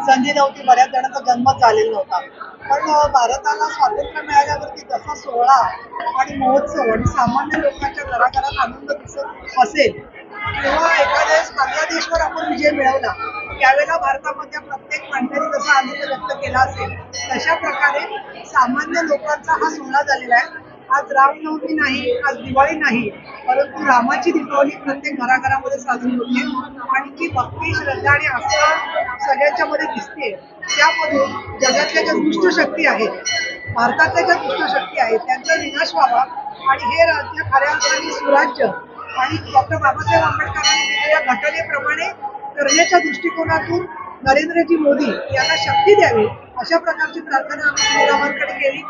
संधी नव्हती, बऱ्याच जणांचा जन्मच झालेला नव्हता. पण भारताला स्वातंत्र्य मिळाल्यावरती जसा सोहळा आणि महोत्सव आणि सामान्य लोकांच्या घराघरात आनंद दिसत असेल, किंवा एखाद्या वेळेस बांगलादेशवर आपण विजय मिळवला, त्यावेळेला भारतामधल्या प्रत्येक माणसाने जसा आनंद व्यक्त केला असेल, तशा प्रकारे सामान्य लोकांचा हा सोहळा झालेला आहे. आज रामनवमी नाही, आज दिवाळी नाही, परंतु रामाची दीपावली प्रत्येक घराघरामध्ये साजरी होते आणि ती भक्ती, श्रद्धा आणि आस्था सगळ्यांच्या मध्ये दिसते. त्यामधून जगातल्या ज्या दुष्ट शक्ती आहेत, भारतातल्या ज्या दुष्ट शक्ती आहेत, त्यांचा विनाश व्हावा आणि हे राज्य खऱ्या अर्थाने सुराज्य आणि डॉक्टर बाबासाहेब आंबेडकरांनी दिलेल्या घटनेप्रमाणे करण्याच्या दृष्टिकोनातून नरेंद्रजी मोदी यांना शक्ती द्यावी, अशा प्रकारची प्रार्थना आम्ही श्रीरामांकडे केली.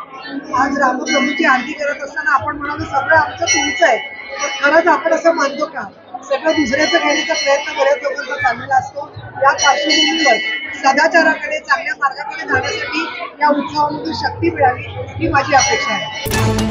आज रामप्रभूची आरती करत असताना आपण म्हणालो सगळं आमचं तुमचं आहे, पण खरंच आपण असं मानतो का? सगळं दुसऱ्याचं घेण्याचा प्रयत्न बऱ्याच लोकांचा चाललेला असतो. या पार्श्वभूमीवर सदाचाराकडे, चांगल्या मार्गाकडे जाण्यासाठी या उत्सवामधून शक्ती मिळावी ही माझी अपेक्षा आहे.